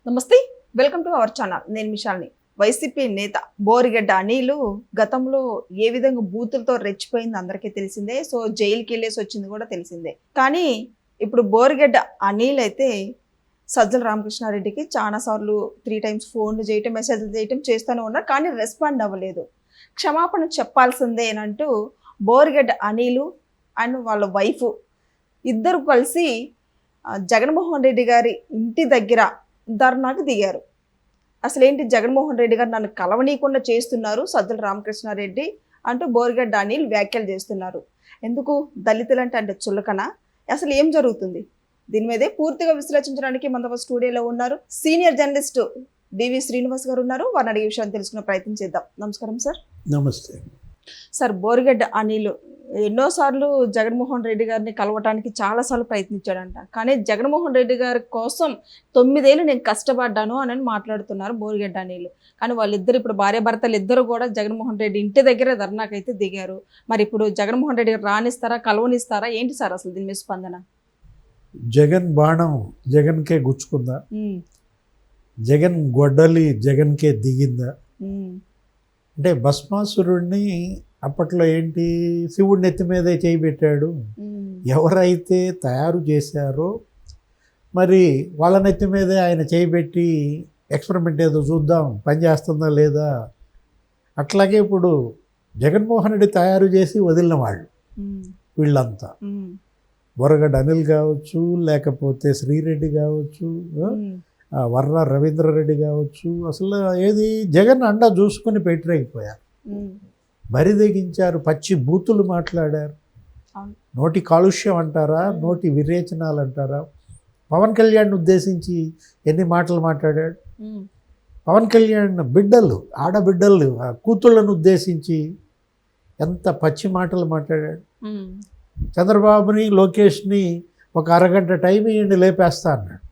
నమస్తే, welcome to our channel. నేను మిషాల్ని. YCP నేత బోరిగడ్డ అనిల్ గతంలో ఏ విధంగా బూతులతో రెచ్చిపోయింది అందరికీ తెలిసిందే. సో జైలుకి వెళ్ళేసి వచ్చింది కూడా తెలిసిందే. కానీ ఇప్పుడు బోరిగడ్డ అనిల్ అయితే సజ్జల రామకృష్ణారెడ్డికి చాలాసార్లు 3 times ఫోన్లు చేయటం, మెసేజ్లు చేయటం చేస్తూనే ఉన్నారు. కానీ రెస్పాండ్ అవ్వలేదు. క్షమాపణ చెప్పాల్సిందే అని అంటూ బోరిగడ్డ అనిల్ అండ్ వాళ్ళ వైఫ్ ఇద్దరు కలిసి జగన్మోహన్ రెడ్డి గారి ఇంటి దగ్గర ధర్నాకు దిగారు. అసలు ఏంటి, జగన్మోహన్ రెడ్డి గారు నన్ను కలవనీయకుండా చేస్తున్నారు సజ్జల రామకృష్ణారెడ్డి అంటూ బోరిగడ్డ అనిల్ వ్యాఖ్యలు చేస్తున్నారు. ఎందుకు దళితులంటే చులకన? అసలు ఏం జరుగుతుంది? దీని మీదే పూర్తిగా విశ్లేషించడానికి మన స్టూడియోలో ఉన్నారు సీనియర్ జర్నలిస్ట్ డివి శ్రీనివాస్ గారు ఉన్నారు. వారిని అడిగే విషయాన్ని తెలుసుకునే ప్రయత్నం చేద్దాం. నమస్కారం సార్. నమస్తే సార్, బోరిగడ్డ అనిల్ ఎన్నోసార్లు జగన్మోహన్ రెడ్డి గారిని కలవటానికి చాలాసార్లు ప్రయత్నించాడంట. కానీ జగన్మోహన్ రెడ్డి గారి కోసం 9 ఏళ్ళు నేను కష్టపడ్డాను అని మాట్లాడుతున్నారు బోరిగడ్డ అనిల్. కానీ వాళ్ళిద్దరు ఇప్పుడు భార్యాభర్తలు ఇద్దరు కూడా జగన్మోహన్ రెడ్డి ఇంటి దగ్గర ధర్నాకైతే దిగారు. మరి ఇప్పుడు జగన్మోహన్ రెడ్డి గారు రానిస్తారా, కలవనిస్తారా? ఏంటి సార్ అసలు దీని మీద స్పందన? జగన్ బాణం జగన్కే గుచ్చుకుందా? జగన్ గొడ్డలి జగన్కే దిగిందా? అంటే భస్మాసురుడిని అప్పట్లో ఏంటి, శివుడి నెత్తి మీదే చేయి పెట్టాడు. ఎవరైతే తయారు చేశారో మరి వాళ్ళ నెత్తి మీదే ఆయన చేయి పెట్టి ఎక్స్పెరిమెంట్ ఏదో చూద్దాం పని చేస్తుందా లేదా. అట్లాగే ఇప్పుడు జగన్మోహన్ రెడ్డి తయారు చేసి వదిలిన వాళ్ళు వీళ్ళంతా, బోరిగడ్డ అనిల్ కావచ్చు, లేకపోతే శ్రీరెడ్డి కావచ్చు, వర్ర రవీంద్రారెడ్డి కావచ్చు, అసలు ఏది జగన్ అండా చూసుకుని పెట్టలేకపోయారు. బరి తెగించారు, పచ్చి బూతులు మాట్లాడారు. నోటి కాలుష్యం అంటారా, నోటి విరేచనాలు అంటారా. పవన్ కళ్యాణ్ ఉద్దేశించి ఎన్ని మాటలు మాట్లాడాడు. పవన్ కళ్యాణ్ బిడ్డలు, ఆడబిడ్డలు, కూతుళ్ళను ఉద్దేశించి ఎంత పచ్చి మాటలు మాట్లాడాడు. చంద్రబాబుని, లోకేష్ని ఒక అరగంట టైం ఇవ్వండి లేపేస్తా అన్నాడు.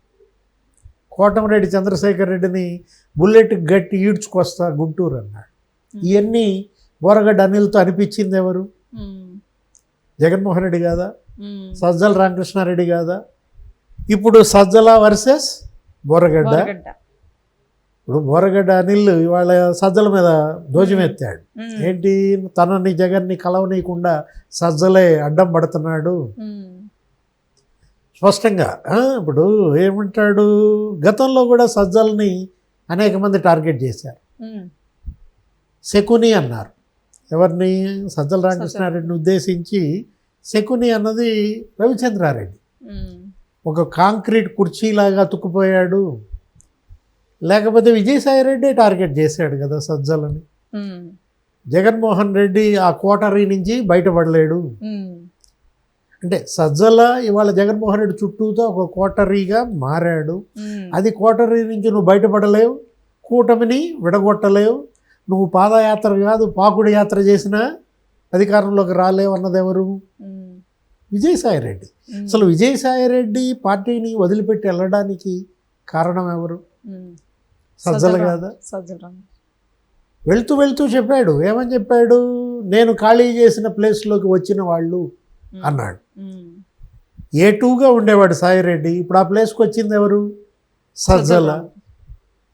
కోటమిరెడ్డి చంద్రశేఖర్ రెడ్డిని బుల్లెట్ గట్టి ఈడ్చుకొస్తా గుంటూరు అన్నాడు. ఇవన్నీ బోరిగడ్డ అనిల్తో అనిపించింది ఎవరు? జగన్మోహన్ రెడ్డి కాదా? సజ్జల రామకృష్ణారెడ్డి కాదా? ఇప్పుడు సజ్జల వర్సెస్ బోరిగడ్డ. ఇప్పుడు బోరిగడ్డ అనిల్ ఇవాళ సజ్జల మీద ధ్వజమెత్తాడు. ఏంటి, తనని జగన్ని కలవనీయకుండా సజ్జలే అడ్డం పడుతున్నాడు స్పష్టంగా. ఇప్పుడు ఏమంటాడు, గతంలో కూడా సజ్జల్ని అనేక మంది టార్గెట్ చేశారు. శకుని అన్నారు. ఎవరిని? సజ్జల రామకృష్ణారెడ్డిని ఉద్దేశించి. శకుని అన్నది రవిచంద్రారెడ్డి. ఒక కాంక్రీట్ కుర్చీలాగా తుక్కుపోయాడు. లేకపోతే విజయసాయిరెడ్డి టార్గెట్ చేశాడు కదా సజ్జలని. జగన్మోహన్ రెడ్డి ఆ కోటరీ నుంచి బయటపడలేడు. అంటే సజ్జల ఇవాళ జగన్మోహన్ రెడ్డి చుట్టూతో ఒక కోటరీగా మారాడు. అది కోటరీ నుంచి నువ్వు బయటపడలేవు, కూటమిని విడగొట్టలేవు. నువ్వు పాదయాత్ర కాదు పాకుడు యాత్ర చేసినా అధికారంలోకి రాలేవు అన్నది ఎవరు? విజయసాయిరెడ్డి. అసలు విజయసాయిరెడ్డి పార్టీని వదిలిపెట్టి వెళ్ళడానికి కారణం ఎవరు? సజ్జల కాదా? వెళ్తూ వెళ్తూ చెప్పాడు. ఏమని చెప్పాడు? నేను ఖాళీ చేసిన ప్లేస్లోకి వచ్చిన వాళ్ళు అన్నాడు. A2గా ఉండేవాడు సాయిరెడ్డి. ఇప్పుడు ఆ ప్లేస్కి వచ్చింది ఎవరు? సజ్జల.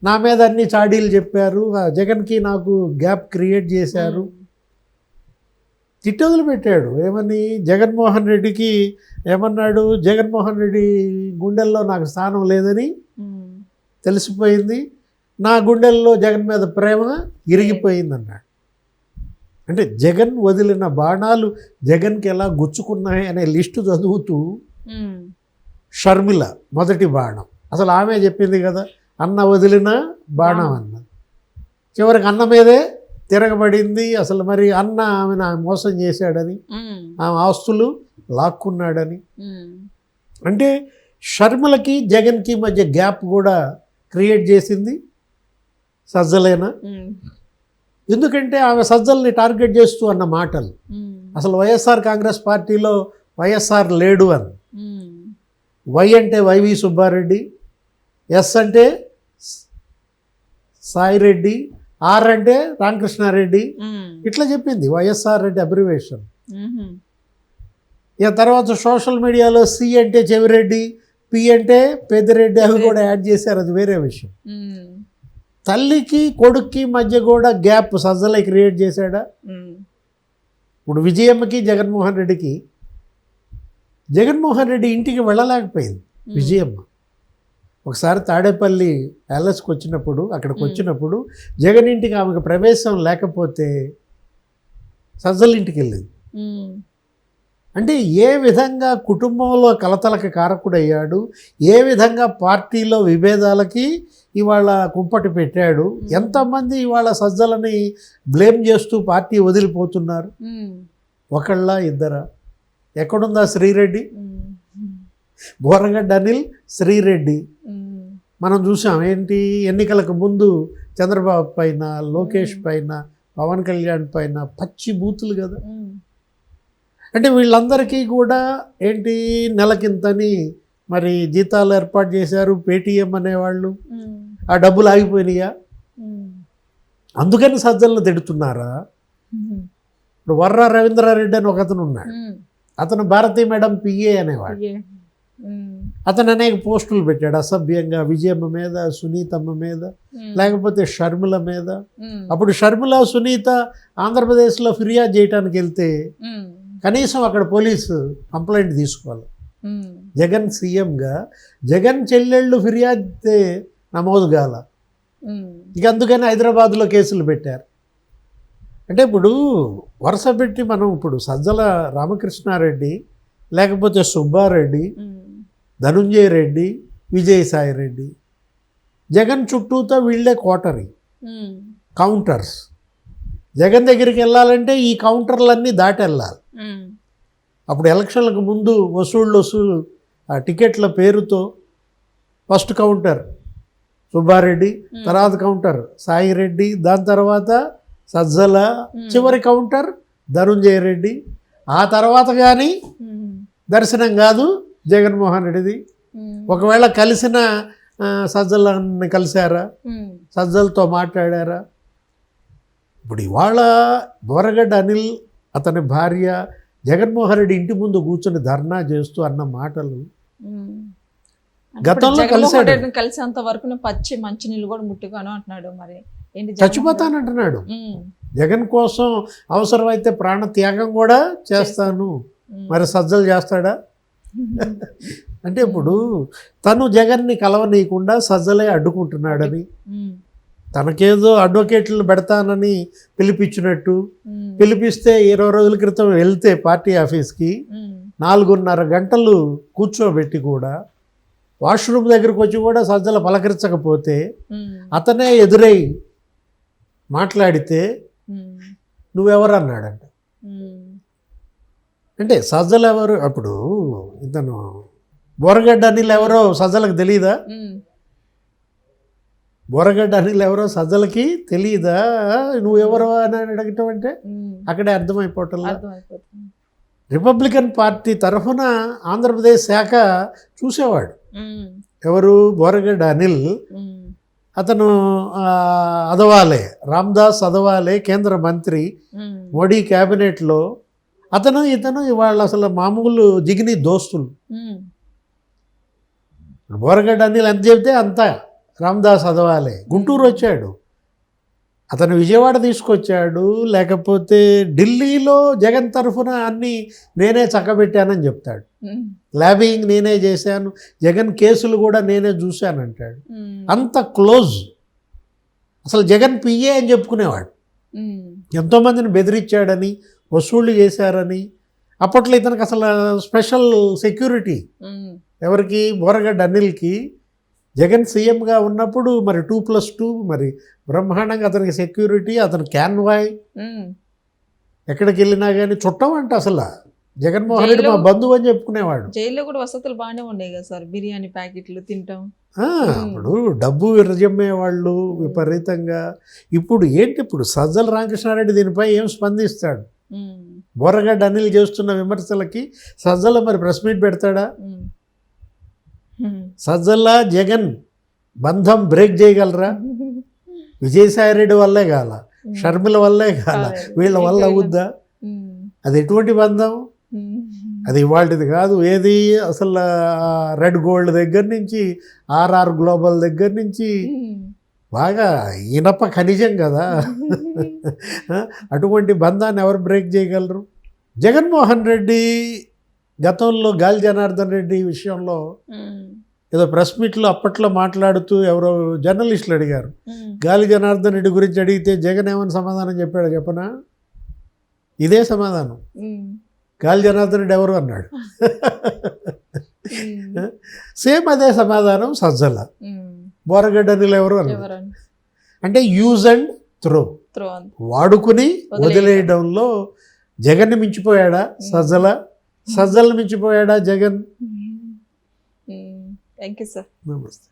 నా మీద అన్ని చాడీలు చెప్పారు, జగన్కి నాకు గ్యాప్ క్రియేట్ చేశారు. తిట్టొదులు పెట్టాడు. ఏమని? జగన్మోహన్ రెడ్డికి ఏమన్నాడు? జగన్మోహన్ రెడ్డి గుండెల్లో నాకు స్థానం లేదని తెలిసిపోయింది, నా గుండెల్లో జగన్ మీద ప్రేమ ఇరిగిపోయింది అన్నాడు. అంటే జగన్ వదిలిన బాణాలు జగన్కి ఎలా గుచ్చుకున్నాయి అనే లిస్టు చదువుతూ షర్మిల మొదటి బాణం, అసలు ఆమె చెప్పింది కదా, అన్న వదిలిన బాణం అన్నది. చివరికి అన్న మీదే తిరగబడింది. అసలు మరి అన్న ఆమెను మోసం చేశాడని, ఆమె ఆస్తులు లాక్కున్నాడని. అంటే షర్మిలకి జగన్కి మధ్య గ్యాప్ కూడా క్రియేట్ చేసింది సజ్జలేనా? ఎందుకంటే ఆమె సజ్జల్ని టార్గెట్ చేస్తూ అన్న మాటలు, అసలు వైఎస్ఆర్ కాంగ్రెస్ పార్టీలో వైఎస్ఆర్ లేడు అని. వై అంటే వైవి సుబ్బారెడ్డి, ఎస్ అంటే సాయిరెడ్డి, ఆర్ అంటే రామకృష్ణారెడ్డి, ఇట్లా చెప్పింది వైఎస్ఆర్ రెడ్డి అబ్రివేషన్. ఇక తర్వాత సోషల్ మీడియాలో సి అంటే చెవిరెడ్డి, పి అంటే పెద్దిరెడ్డి అవి కూడా యాడ్ చేశారు, అది వేరే విషయం. తల్లికి కొడుక్కి మధ్య కూడా గ్యాప్ సజ్జలే క్రియేట్ చేశాడా? ఇప్పుడు విజయమ్మకి జగన్మోహన్ రెడ్డికి, జగన్మోహన్ రెడ్డి ఇంటికి వెళ్ళలేకపోయింది విజయమ్మ. ఒకసారి తాడేపల్లి ప్యాలెస్కి వచ్చినప్పుడు, అక్కడికి వచ్చినప్పుడు జగన్ ఇంటికి ఆమెకు ప్రవేశం లేకపోతే సజ్జల ఇంటికి వెళ్ళింది. అంటే ఏ విధంగా కుటుంబంలో కలతలకు కారకుడయ్యాడు, ఏ విధంగా పార్టీలో విభేదాలకి ఇవాళ కుంపటి పెట్టాడు. ఎంతమంది ఇవాళ సజ్జలని బ్లేమ్ చేస్తూ పార్టీ వదిలిపోతున్నారు. ఒకళ్ళ ఇద్దరా? ఎక్కడుందా శ్రీరెడ్డి? బోరగడ్డ అనిల్, శ్రీరెడ్డి మనం చూసాం. ఏంటి, ఎన్నికలకు ముందు చంద్రబాబు పైన, లోకేష్ పైన, పవన్ కళ్యాణ్ పైన పచ్చి బూతులు కదా. అంటే వీళ్ళందరికీ కూడా ఏంటి, నెలకింతని మరి జీతాలు ఏర్పాటు చేశారు పేటీఎం అనేవాళ్ళు. ఆ డబ్బులు ఆగిపోయినాయా? అందుకని సజ్జలను తిడుతున్నారా? ఇప్పుడు వర్రా రవీంద్రారెడ్డి అని ఒక అతను ఉన్నాడు. అతను భారతీ మేడం పిఏ అనేవాడు. అతను అనేక పోస్టులు పెట్టాడు అసభ్యంగా, విజయమ్మ మీద, సునీతమ్మ మీద, లేకపోతే షర్మిల మీద. అప్పుడు షర్మిల, సునీత ఆంధ్రప్రదేశ్లో ఫిర్యాదు చేయడానికి వెళ్తే కనీసం అక్కడ పోలీసు కంప్లైంట్ తీసుకోవాలి. జగన్ సీఎంగా జగన్ చెల్లెళ్ళు ఫిర్యాదు నమోదు కాల. ఇక అందుకని హైదరాబాద్లో కేసులు పెట్టారు. అంటే ఇప్పుడు వరుస పెట్టి మనం ఇప్పుడు సజ్జల రామకృష్ణారెడ్డి, లేకపోతే సుబ్బారెడ్డి, ధనుంజయ రెడ్డి, విజయసాయి రెడ్డి, జగన్ చుట్టూతో వీళ్ళే కోటరీ కౌంటర్స్. జగన్ దగ్గరికి వెళ్ళాలంటే ఈ కౌంటర్లన్నీ దాటి వెళ్ళాలి. అప్పుడు ఎలక్షన్లకు ముందు వసూళ్ళు ఆ టికెట్ల పేరుతో ఫస్ట్ కౌంటర్ సుబ్బారెడ్డి, తర్వాత కౌంటర్ సాయిరెడ్డి, దాని తర్వాత సజ్జల, చివరి కౌంటర్ ధనుంజయ రెడ్డి. ఆ తర్వాత కానీ దర్శనం కాదు జగన్మోహన్ రెడ్డిది. ఒకవేళ కలిసిన సజ్జలని కలిశారా? సజ్జలతో మాట్లాడారా? ఇప్పుడు ఇవాళ బోరగడ్డ అనిల్, అతని భార్య జగన్మోహన్ రెడ్డి ఇంటి ముందు కూర్చొని ధర్నా చేస్తూ అన్న మాటలు గతంలో కలిసేంత వరకు పచ్చి మంచినీళ్ళు కూడా ముట్టుగాను అంటున్నాడు. మరి చచ్చిపోతానంటున్నాడు. జగన్ కోసం అవసరమైతే ప్రాణ త్యాగం కూడా చేస్తాను. మరి సజ్జలు చేస్తాడా? అంటే ఇప్పుడు తను జగన్ని కలవనీయకుండా సజ్జలే అడ్డుకుంటున్నాడని, తనకేదో అడ్వకేట్లు పెడతానని పిలిపించినట్టు, పిలిపిస్తే 20 రోజుల క్రితం వెళ్తే పార్టీ ఆఫీస్కి 4.5 గంటలు కూర్చోబెట్టి కూడా వాష్రూమ్ దగ్గరకు వచ్చి కూడా సజ్జల పలకరించకపోతే అతనే ఎదురై మాట్లాడితే నువ్వెవరు అన్నాడంట. అంటే సజ్జలు ఎవరు? అప్పుడు ఇతను బోరగడ్డ అనిల్ ఎవరో సజ్జలకు తెలియదా? బోరగడ్డ అనిల్ ఎవరో సజ్జలకి తెలియదా? నువ్వెవరో అని అడగటం అంటే అక్కడే అర్థమైపోవటంలా. రిపబ్లికన్ పార్టీ తరఫున ఆంధ్రప్రదేశ్ శాఖ చూసేవాడు ఎవరు? బోరగడ్డ అనిల్. అతను అదవాలే, రామ్దాస్ అదవాలే కేంద్ర మంత్రి, మోడీ క్యాబినెట్లో. ఇతను ఇవాళ అసలు మామూలు జిగిని దోస్తులు. బోరగడ్డ అనిల్ ఎంత చెబితే అంత. రామ్దాస్ అదవాలే గుంటూరు వచ్చాడు, అతను విజయవాడ తీసుకొచ్చాడు, లేకపోతే ఢిల్లీలో జగన్ తరఫున అన్నీ నేనే చక్కబెట్టానని చెప్తాడు. ల్యాబింగ్ నేనే చేశాను, జగన్ కేసులు కూడా నేనే చూశానంటాడు. అంత క్లోజ్. అసలు జగన్ పిఏ అని చెప్పుకునేవాడు. ఎంతోమందిని బెదిరించాడని, వసూళ్ళు చేశారని. అప్పట్లో ఇతనికి అసలు స్పెషల్ సెక్యూరిటీ. ఎవరికి? బోరగడ్డ అనిల్కి. జగన్ సీఎంగా ఉన్నప్పుడు మరి 2+2 మరి బ్రహ్మాండంగా అతనికి సెక్యూరిటీ. అతను క్యాన్వాయ్, ఎక్కడికి వెళ్ళినా కానీ చుట్టం అంట. అసలు జగన్మోహన్ రెడ్డి మా బంధువు అని చెప్పుకునేవాడు. జైల్లో కూడా వసతులు బాగానే ఉన్నాయి కదా సార్, బిర్యానీ ప్యాకెట్లు తింటాం. అప్పుడు డబ్బు విరజమ్మేవాళ్ళు విపరీతంగా. ఇప్పుడు ఏంటి, ఇప్పుడు సజ్జల రామకృష్ణారెడ్డి దీనిపై ఏం స్పందిస్తాడు? బోరగడ్డ అనిల్ చేస్తున్న విమర్శలకి సజ్జల మరి ప్రెస్ మీట్ పెడతాడా? సజ్జల జగన్ బంధం బ్రేక్ చేయగలరా? విజయసాయి రెడ్డి వల్లే కాల, షర్మిల వల్లే కాల, వీళ్ళ వల్ల అవుద్దా? అది ఎటువంటి బంధం? అది ఇవాళది కాదు. ఏది అసలు రెడ్ గోల్డ్ దగ్గర నుంచి ఆర్ఆర్ గ్లోబల్ దగ్గర నుంచి బాగా ఇనప ఖనిజం కదా. అటువంటి బంధాన్ని ఎవరు బ్రేక్ చేయగలరు? జగన్మోహన్ రెడ్డి గతంలో గాలి జనార్దన్ రెడ్డి విషయంలో ఏదో ప్రెస్ మీట్లో అప్పట్లో మాట్లాడుతూ ఎవరో జర్నలిస్టులు అడిగారు, గాలి జనార్దన్ రెడ్డి గురించి అడిగితే జగన్ ఏమని సమాధానం చెప్పాడు చెప్పనా? ఇదే సమాధానం, గాలి జనార్దన్ రెడ్డి ఎవరు అన్నాడు. సేమ్ అదే సమాధానం సజ్జల, బోరగడ్డ అనిల్ ఎవరు అన్నాడు. అంటే యూజ్ అండ్ త్రో, వాడుకుని వదిలేయడంలో జగన్ని మించిపోయాడా సజ్జల? సజ్జలను మించిపోయాడా జగన్? Thank you sir. నమస్తే.